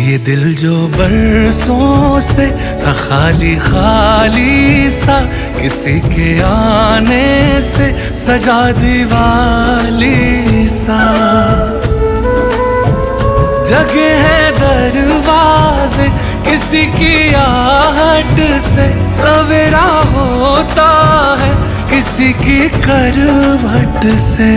ये दिल जो बरसों से था खाली खाली सा, किसी के आने से सजा दीवाली सा। जगे है दरवाजे किसी की आहट से, सवेरा होता है किसी की करवट से।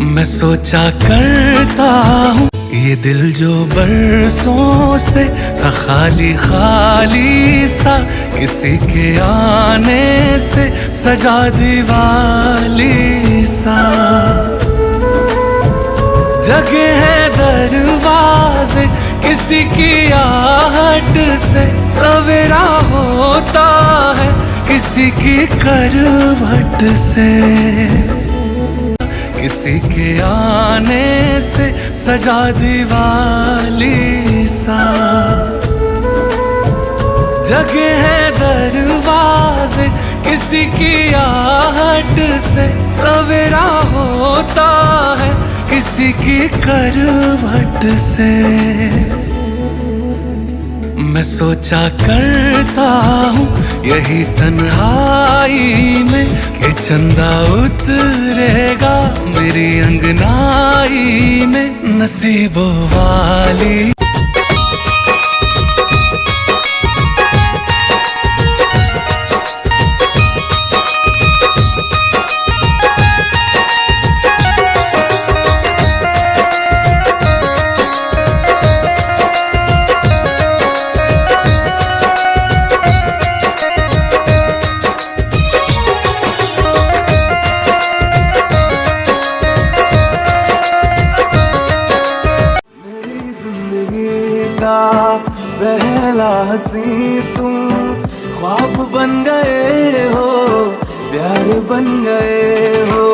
मैं सोचा करता हूँ ये दिल जो बरसों से था खाली खाली सा, किसी के आने से सजा दीवाली सा। जगे है दरवाजे किसी की आहट से, सवेरा होता है किसी की करवट से। किसी के आने से सजा दीवाली सा। जगे है दरवाजे किसी की आहट से, सवेरा होता है किसी की करवट से। मैं सोचा करता हूँ यही तन्हाई में कि चंदा उतरेगा मेरी अंगनाई में नसीबों वाली। पहला हंसी तुम ख्वाब बन गए हो, प्यार बन गए हो।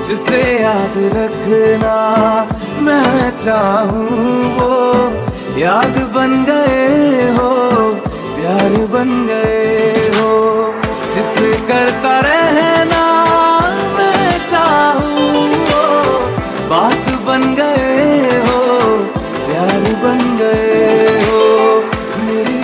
जिसे याद रखना मैं चाहूँ वो याद बन गए हो, प्यार बन गए हो। जिसे करता रहना मैं चाहूँ वो बात बन गए हो, प्यार बन गए हो। मेरी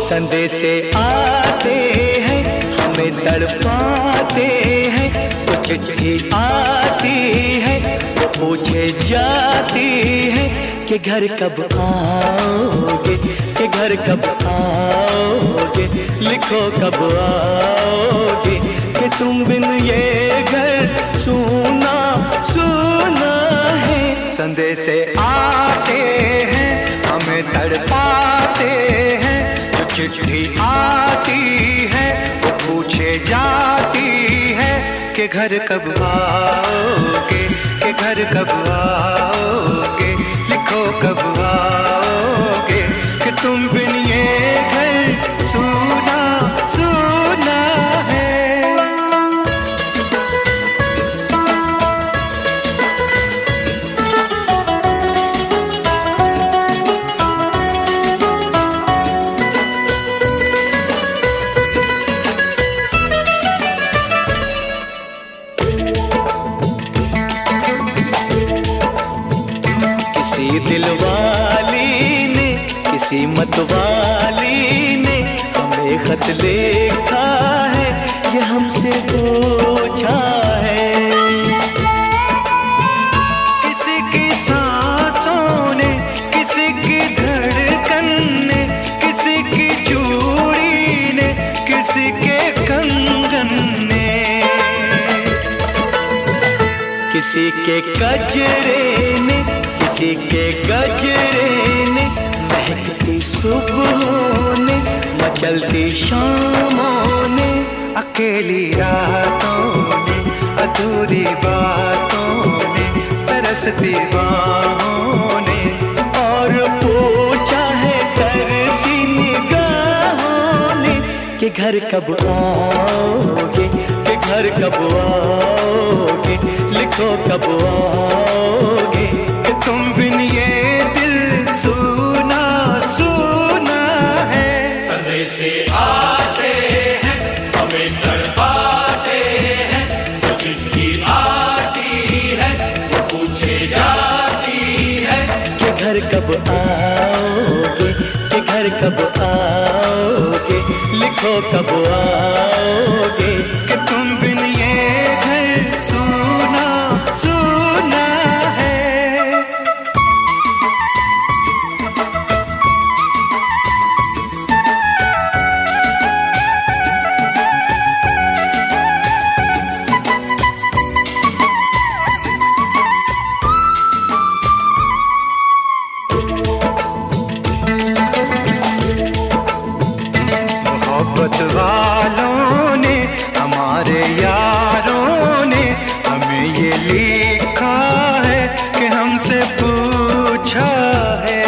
संदेशे आते हैं हमें तड़पाते हैं, कुछ चिट्ठी आती है वो पूछे जाती है कि घर कब आओगे, कि घर कब आओगे, लिखो कब आओगे, कि तुम बिन ये घर सूना सूना है। संदेशे आते हैं हमें तड़पाते हैं, चिट्ठी आती है वो पूछे जाती है कि घर कब आओगे, कि घर कब आओगे, लिखो कब आओगे, कि तुम बिन ये घर सूना सूना है। दिलवाली ने किसी मतवाली ने हमें खत लिखा है, ये हमसे पूछा है। किसी की सांसों ने, किसी की धड़कन ने, किसी की चूड़ी ने, किसी के गजरे ने, किसी के गजरे ने, महकती सुबहों ने, मचलती शामों ने, अकेली रातों ने, अधूरी बातों ने, तरसती बाहों ने, और पूछा है तरसी निगाहों ने कि घर कब आओगे, कि घर कब आओगे, लिखो कब आओगे, कि तुम बिन ये दिल सूना सूना है। सजे से आते हैं हमें तड़पाते हैं, जो चिट्ठी आती है वो पूछे जाती है कि घर कब आओगे, कि घर कब आओगे, लिखो कब आओगे, कि तुम बिन ये घर सूना सूना है। मोहब्बत वालों ने, हमारे यारों ने हमें ये लिखा है कि हमसे पूछा है।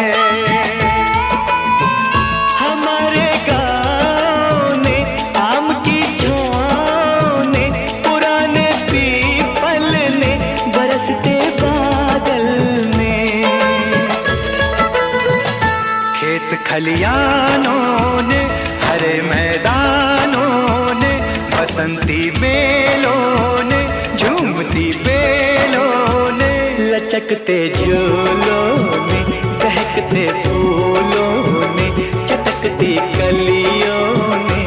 हमारे गाँव ने, आम की छाँव ने, पुराने पीपल ने, बरसते बादल ने, खेत खलियानों ने, हरे मैदानों ने, बसंती बेलों ने, झूमती बेलों ने, लचकते झूलों ने, दहकते फूलों ने, चटकती कलियों ने,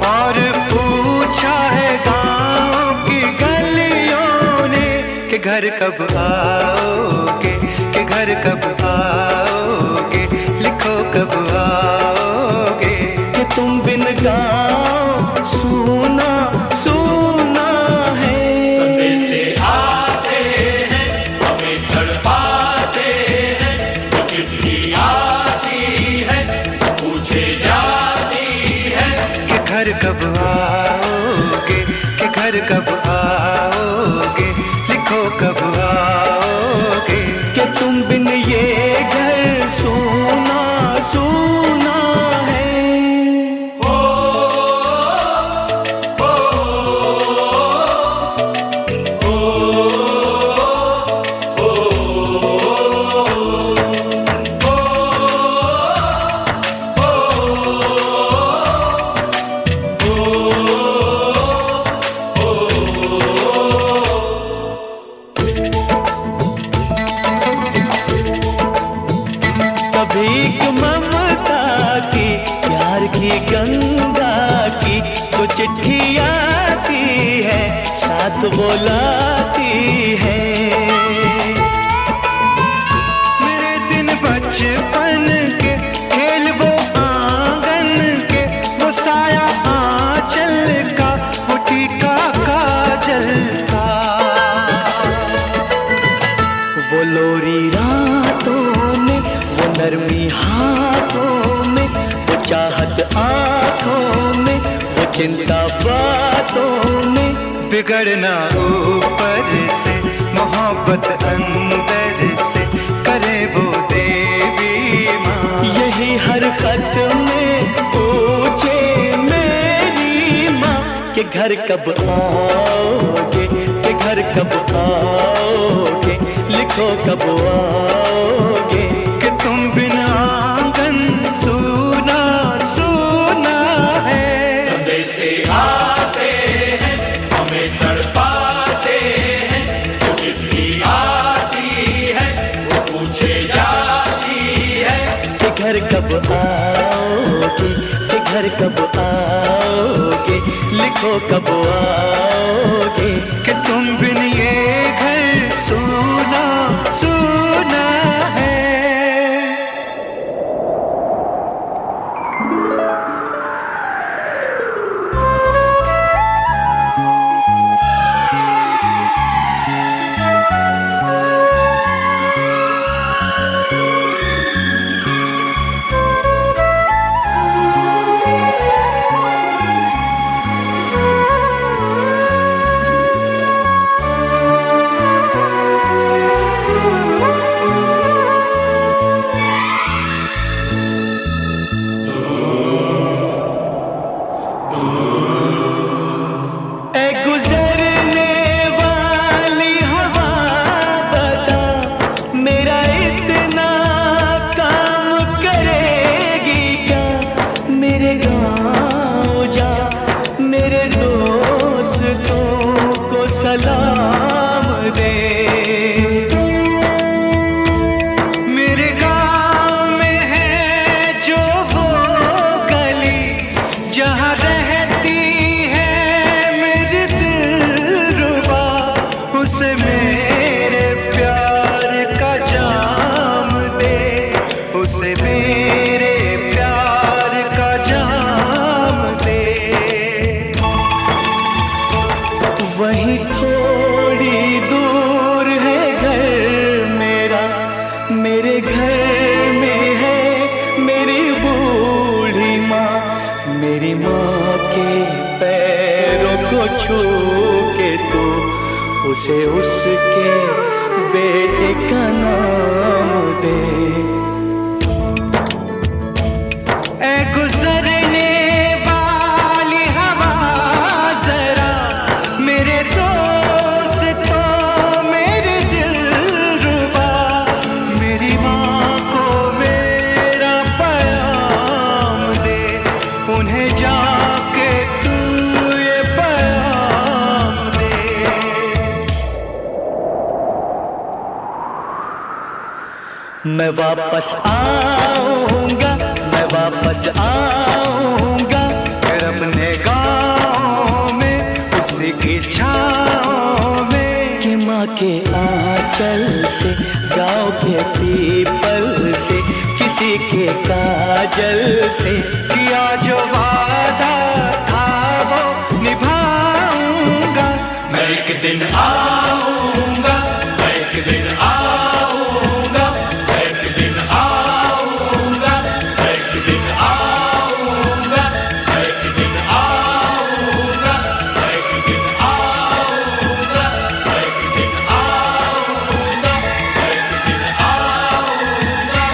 और पूछा है गाँव की गलियों ने कि घर कब आओगे, कि घर कब आओगे, लिखो कब आओगे, कि तुम बिन गाँव सूना सूना है। सजे से आते हैं हमें तड़पाते हैं, जो चिट्ठी आती है वो पूछे जाती है कि घर कब आओगे, कि घर कब आओगे, लिखो कब आओगे, कि तुम बिन ये घर सूना सूना है। भीख ममता की, प्यार की गंगा की, जो चिट्ठी आती है साथ बुलाती है। मेरे दिन बचपन के, खेल वो आंगन के, वो साया आंचल का, वो टीका काजल का, वो लोरी रातों में, वो नरमी हाथों में, वो चाहत आँखों में, वो चिंता बातों में, बिगड़ना ऊपर से, मोहब्बत अंदर से, करे वो देवी माँ। यही हर खत में पूछे मेरी माँ कि घर कब आओगे, कि घर कब आओगे, लिखो कब आओगे, कि तुम बिना आंगन सूना सूना है। सजे से आते हैं हमें तड़पाते हैं, जो चिट्ठी आती है वो पूछे जाती है कि घर कब आओगे, कि घर कब आओगे, लिखो कब आओगे, कि तुम बिन ये घर सूना सूना है। छू के तू उसे उसके बेटे का नाम दे। ऐ गुजरने वाली हवा जरा मेरे दोस्तों मेरे दिलरुबा, मेरी माँ को मेरा पैगाम दे, उन्हें जाके तू ये पैगाम दे। मैं वापस आऊंगा, मैं वापस आऊंगा, फिर अपने गाँव में उसी की छाँव में। कि माँ के आंचल से, गाँव के पीपल से, किसी के काजल से किया जो वादा था वो निभाऊंगा। मैं एक दिन आऊंगा, मैं एक दिन आऊंगा, मैं एक दिन आऊंगा, मैं एक दिन आऊंगा, मैं एक दिन आऊंगा, मैं एक दिन आऊंगा, मैं एक दिन आऊंगा, मैं एक दिन आऊंगा।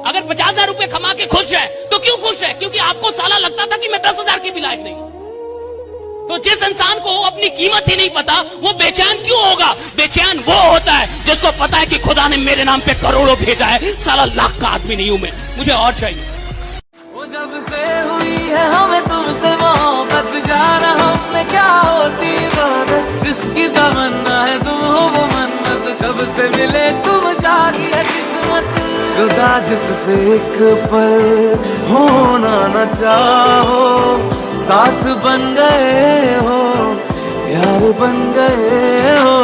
अगर 50,000 रुपए कमा के खुश है तो क्यों खुश है? क्योंकि आपको साला लगता था कि मैं 10,000 की भी लायक नहीं। तो जिस इंसान को अपनी कीमत ही नहीं पता वो बेचैन क्यों होगा? बेचैन वो होता है जिसको पता है कि खुदा ने मेरे नाम पे करोड़ों भेजा है, साला लाख का आदमी नहीं हूं मैं, मुझे और चाहिए। वो जब से हुई है हमें तुमसे मोहब्बत, जाना हमने क्या होती इबादत, जिसकी तमन्ना है तुम हो वो मन्नत, जब से मिले तुम जागी है किस्मत, जुदा जिससे एक पल होना न चाहो, साथ बन गए हो, प्यार बन गए हो,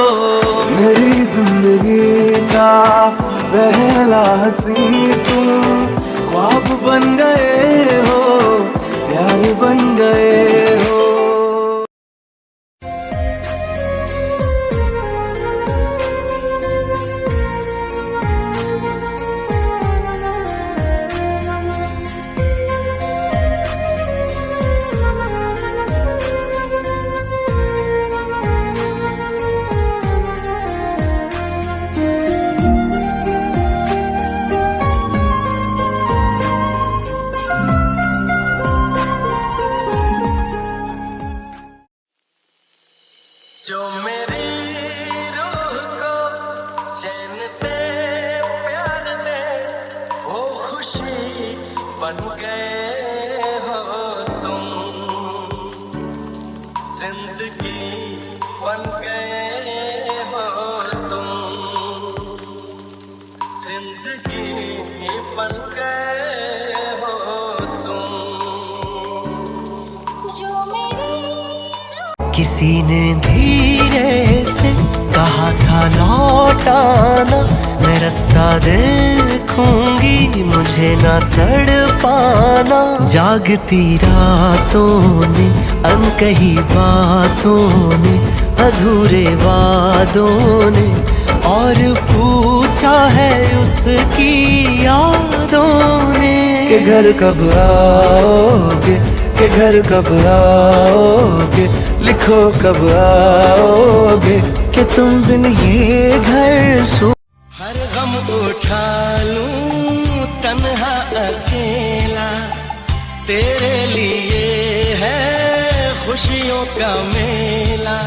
मेरी जिंदगी का पहला हंसी तुम, ख्वाब बन गए हो, प्यार बन गए हो। जो मेरी रूह को चैन दे, प्यार दे, वो खुशी बन गए हो तुम, जिंदगी बन गए हो तुम, जिंदगी बन गए हो तुम, जो मेरी किसी ने धीरे से कहा था लौट आना, मैं रास्ता देखूंगी मुझे ना तड़पाना, जागती रातों ने अनकही बातों ने, अधूरे वादों ने, और पूछा है उसकी यादों ने कि घर कब आओगे, कि घर कब आओगे, लिखो कब आओगे, कि तुम बिन ये घर सो। हर गम उठा लूं तन्हा अकेला, तेरे लिए है खुशियों का मेला,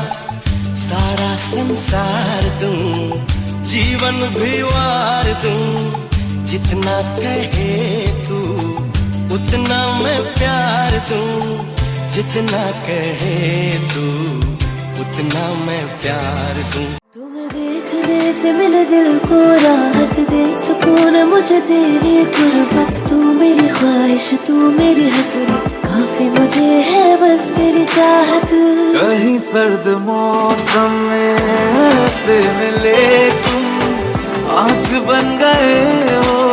सारा संसार दूं, जीवन भी वार दूं, जितना कहे तू उतना मैं प्यार दूं, जितना कहे तू उतना मैं प्यार दूं। तुम्हें देखने से मिले दिल को राहत दे, सुकून मुझे तेरी गुर्बत, तू मेरी ख्वाहिश तू मेरी हसरत, काफी मुझे है बस तेरी चाहत। कहीं सर्द मौसम में ऐसे मिले तुम, आज बन गए हो,